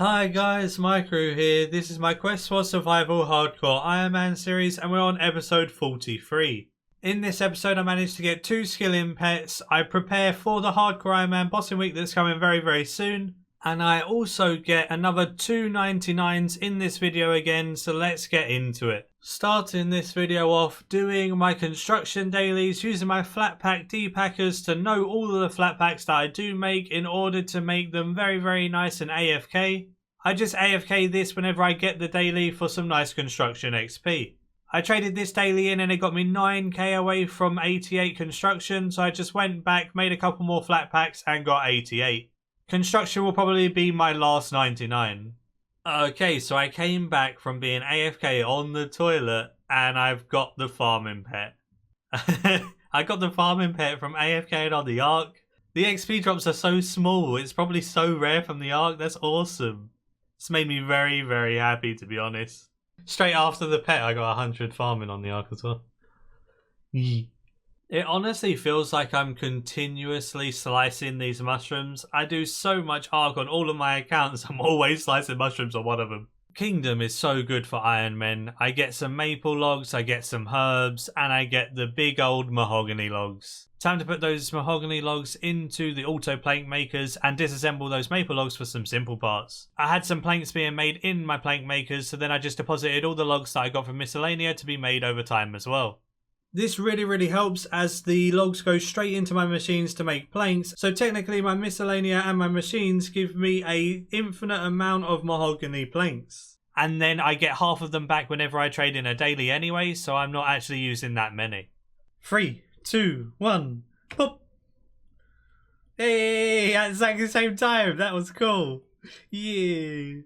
Hi guys, Maikeru here. This is my Quest for Survival Hardcore Ironman series and we're on episode 43. In this episode I managed to get 2 skill-in pets, I prepare for the Hardcore Ironman bossing week that's coming very soon, and I also get another 2 99's in this video again, so let's get into it. Starting this video off doing my construction dailies, using my flat pack depackers to know all of the flat packs that I do make in order to make them very nice and AFK. I just AFK this whenever I get the daily for some nice construction XP. I traded this daily in and it got me 9k away from 88 construction, so I just went back, made a couple more flat packs and got 88. Construction will probably be my last 99. Okay, so I came back from being AFK on the toilet and I've got the farming pet. I got the farming pet from AFK on the Ark. The XP drops are so small, it's probably so rare from the Ark, that's awesome. It's made me very happy, to be honest. Straight after the pet I got 100 farming on the Ark as well. It honestly feels like I'm continuously slicing these mushrooms. I do so much Ark on all of my accounts, I'm always slicing mushrooms on one of them. Kingdom is so good for Ironman. I get some maple logs, I get some herbs, and I get the big old mahogany logs. Time to put those mahogany logs into the auto plank makers and disassemble those maple logs for some simple parts. I had some planks being made in my plank makers, so then I just deposited all the logs that I got from miscellanea to be made over time as well. This really helps as the logs go straight into my machines to make planks, so technically my miscellanea and my machines give me a infinite amount of mahogany planks. And then I get half of them back whenever I trade in a daily anyway, so I'm not actually using that many. 3, 2, 1, pop! Hey, at exactly the same time, that was cool. Yeah.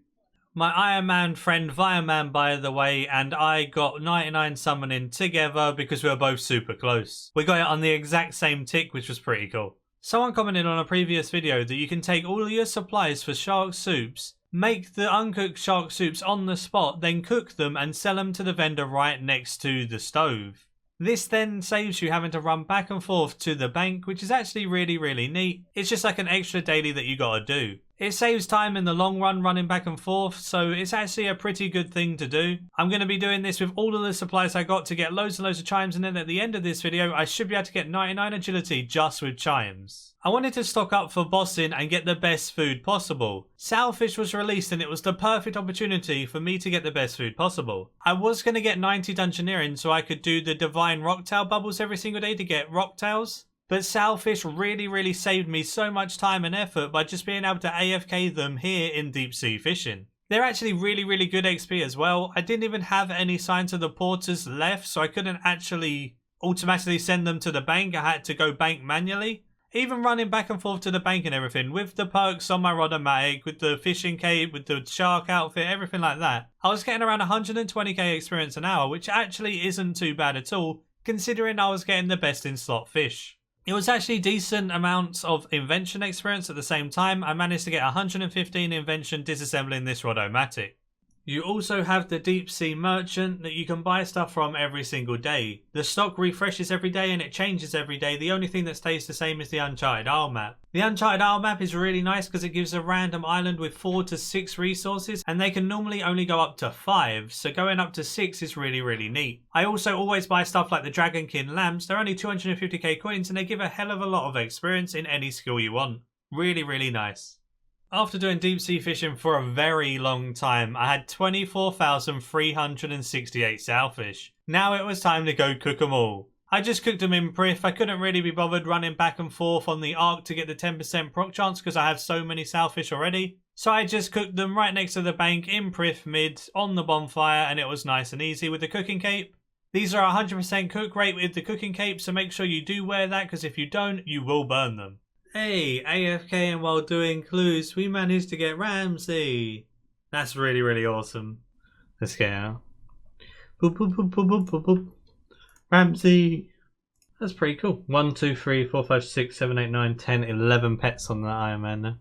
My Ironman friend Fireman, by the way, and I got 99 summoning together because we were both super close. We got it on the exact same tick, which was pretty cool. Someone commented on a previous video that you can take all of your supplies for shark soups, make the uncooked shark soups on the spot, then cook them and sell them to the vendor right next to the stove. This then saves you having to run back and forth to the bank, which is actually really neat. It's just like an extra daily that you gotta do. It saves time in the long run running back and forth, so it's actually a pretty good thing to do. I'm going to be doing this with all of the supplies I got to get loads and loads of chimes, and then at the end of this video I should be able to get 99 agility just with chimes. I wanted to stock up for bossing and get the best food possible. Sailfish was released and it was the perfect opportunity for me to get the best food possible. I was going to get 90 dungeoneering so I could do the divine rocktail bubbles every single day to get rocktails. But Sailfish really saved me so much time and effort by just being able to AFK them here in deep sea fishing. They're actually really good XP as well. I didn't even have any signs of the porters left, so I couldn't actually automatically send them to the bank. I had to go bank manually. Even running back and forth to the bank and everything, with the perks on my Rodomatic, with the fishing cape, with the shark outfit, everything like that, I was getting around 120k experience an hour, which actually isn't too bad at all, considering I was getting the best in slot fish. It was actually decent amounts of invention experience at the same time. I managed to get 115 invention disassembling this Rodomatic. You also have the deep sea merchant that you can buy stuff from every single day. The stock refreshes every day and it changes every day. The only thing that stays the same is the Uncharted Isle map. The Uncharted Isle map is really nice because it gives a random island with 4 to 6 resources, and they can normally only go up to 5, so going up to 6 is really neat. I also always buy stuff like the Dragonkin lamps. They're only 250k coins and they give a hell of a lot of experience in any skill you want. Really nice. After doing deep sea fishing for a very long time, I had 24,368 sailfish. Now it was time to go cook them all. I just cooked them in Prif. I couldn't really be bothered running back and forth on the Ark to get the 10% proc chance because I have so many sailfish already. So I just cooked them right next to the bank in Prif mid on the bonfire, and it was nice and easy with the cooking cape. These are 100% cook rate with the cooking cape, so make sure you do wear that because if you don't, you will burn them. Hey, AFK and while doing clues, we managed to get Ramsey. That's really awesome. Let's get out. Boop. Ramsey. That's pretty cool. 1, 2, 3, 4, 5, 6, 7, 8, 9, 10, 11 pets on the Ironman now.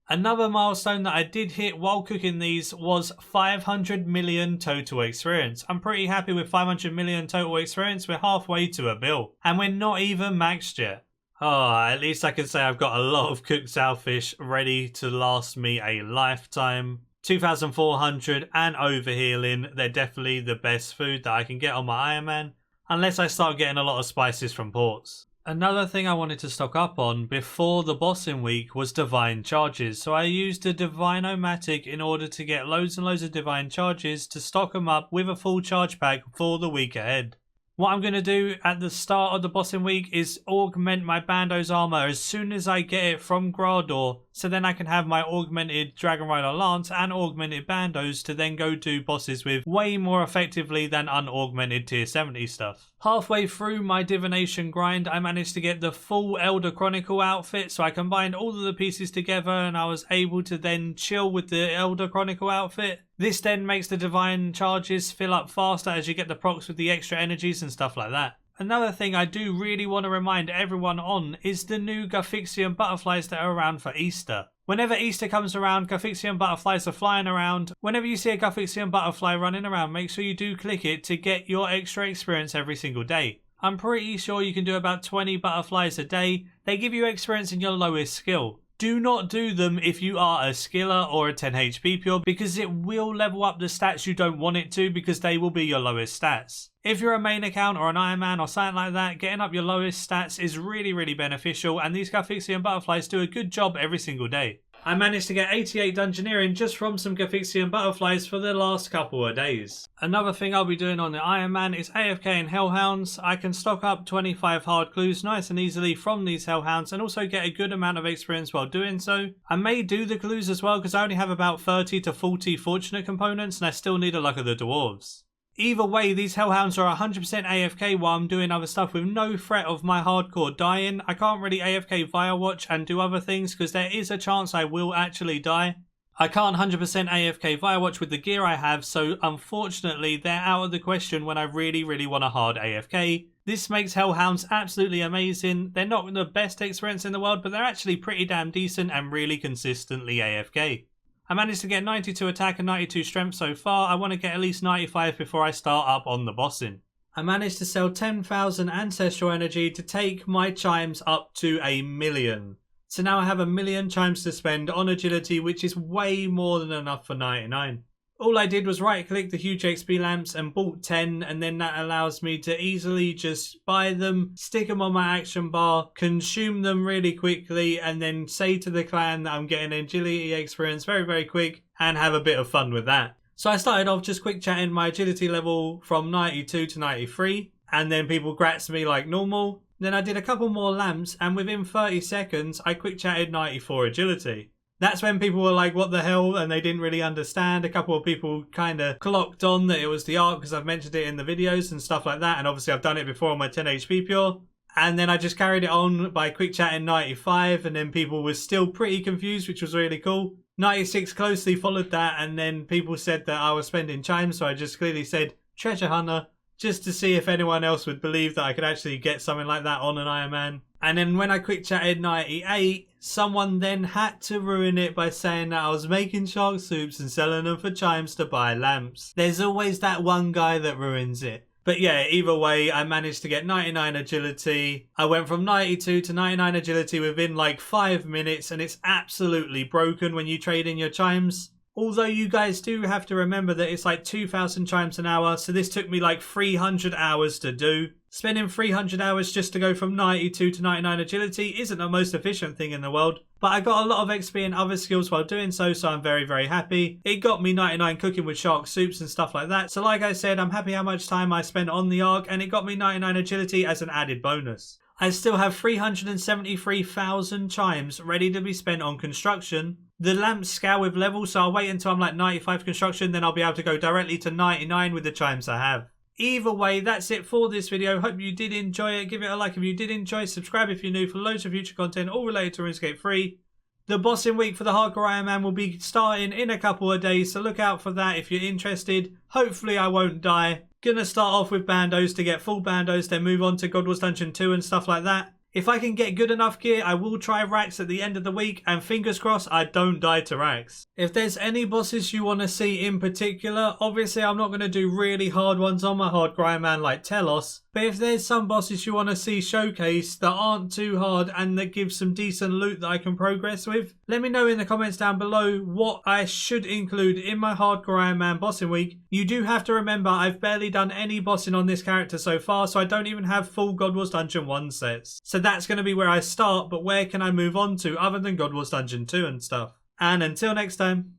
Another milestone that I did hit while cooking these was 500 million total experience. I'm pretty happy with 500 million total experience. We're halfway to a bill. And we're not even maxed yet. Oh, at least I can say I've got a lot of cooked sourfish ready to last me a lifetime. 2,400 and overhealing, they're definitely the best food that I can get on my Ironman, unless I start getting a lot of spices from ports. Another thing I wanted to stock up on before the bossing week was divine charges, so I used a Divine-O-Matic in order to get loads and loads of divine charges to stock them up with a full charge pack for the week ahead. What I'm going to do at the start of the bossing week is augment my Bando's armor as soon as I get it from Grador, so then I can have my augmented Dragon Rider Lance and augmented Bandos to then go do bosses with way more effectively than unaugmented tier 70 stuff. Halfway through my divination grind, I managed to get the full Elder Chronicle outfit, so I combined all of the pieces together and I was able to then chill with the Elder Chronicle outfit. This then makes the divine charges fill up faster as you get the procs with the extra energies and stuff like that. Another thing I do really want to remind everyone on is the new Gufixian butterflies that are around for Easter. Whenever Easter comes around, Gufixian butterflies are flying around. Whenever you see a Gufixian butterfly running around, make sure you do click it to get your extra experience every single day. I'm pretty sure you can do about 20 butterflies a day. They give you experience in your lowest skill. Do not do them if you are a skiller or a 10 HP pure, because it will level up the stats you don't want it to, because they will be your lowest stats. If you're a main account or an Ironman or something like that, getting up your lowest stats is really beneficial, and these Gufixian butterflies do a good job every single day. I managed to get 88 Dungeoneering just from some Gufixian butterflies for the last couple of days. Another thing I'll be doing on the Ironman is AFK and Hellhounds. I can stock up 25 hard clues nice and easily from these Hellhounds and also get a good amount of experience while doing so. I may do the clues as well because I only have about 30 to 40 fortunate components and I still need a luck of the dwarves. Either way, these Hellhounds are 100% AFK while I'm doing other stuff with no threat of my hardcore dying. I can't really AFK via watch and do other things because there is a chance I will actually die. I can't 100% AFK via watch with the gear I have, so unfortunately they're out of the question when I really want a hard AFK. This makes Hellhounds absolutely amazing. They're not the best experience in the world, but they're actually pretty damn decent and really consistently AFK. I managed to get 92 attack and 92 strength so far. I want to get at least 95 before I start up on the bossing. I managed to sell 10,000 ancestral energy to take my chimes up to 1,000,000. So now I have 1,000,000 chimes to spend on agility, which is way more than enough for 99. All I did was right click the huge XP lamps and bought 10, and then that allows me to easily just buy them, stick them on my action bar, consume them really quickly, and then say to the clan that I'm getting agility experience very quick and have a bit of fun with that. So I started off just quick chatting my agility level from 92 to 93, and then people grats me like normal. Then I did a couple more lamps, and within 30 seconds I quick chatted 94 agility. That's when people were like, what the hell? And they didn't really understand. A couple of people kind of clocked on that it was the art because I've mentioned it in the videos and stuff like that. And obviously I've done it before on my 10 HP pure. And then I just carried it on by quick chatting 95. And then people were still pretty confused, which was really cool. 96 closely followed that. And then people said that I was spending chimes. So I just clearly said treasure hunter, just to see if anyone else would believe that I could actually get something like that on an Ironman. And then when I quick chatted 98, someone then had to ruin it by saying that I was making shark soups and selling them for chimes to buy lamps. There's always that one guy that ruins it. But yeah, either way, I managed to get 99 agility. I went from 92 to 99 agility within like 5 minutes, and it's absolutely broken when you trade in your chimes. Although you guys do have to remember that it's like 2,000 chimes an hour, so this took me like 300 hours to do. Spending 300 hours just to go from 92 to 99 agility isn't the most efficient thing in the world, but I got a lot of XP and other skills while doing so, so I'm very happy. It got me 99 cooking with shark soups and stuff like that, so like I said, I'm happy how much time I spent on the arc, and it got me 99 agility as an added bonus. I still have 373,000 chimes ready to be spent on construction. The lamps scale with level, so I'll wait until I'm like 95 construction, then I'll be able to go directly to 99 with the chimes I have. Either way, that's it for this video. Hope you did enjoy it. Give it a like if you did enjoy. Subscribe if you're new for loads of future content all related to Runescape 3. The bossing week for the Hardcore Ironman will be starting in a couple of days, so look out for that if you're interested. Hopefully I won't die. Gonna start off with bandos to get full bandos, then move on to God Wars Dungeon 2 and stuff like that. If I can get good enough gear, I will try Rax at the end of the week, and fingers crossed I don't die to Rax. If there's any bosses you want to see in particular, obviously I'm not going to do really hard ones on my hardcore Ironman like Telos, but if there's some bosses you want to see showcased that aren't too hard and that give some decent loot that I can progress with, let me know in the comments down below what I should include in my hardcore Ironman bossing week. You do have to remember I've barely done any bossing on this character so far, so I don't even have full God Wars Dungeon 1 sets. So that's going to be where I start, but where can I move on to other than God Wars Dungeon 2 and stuff? And until next time,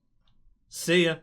see ya.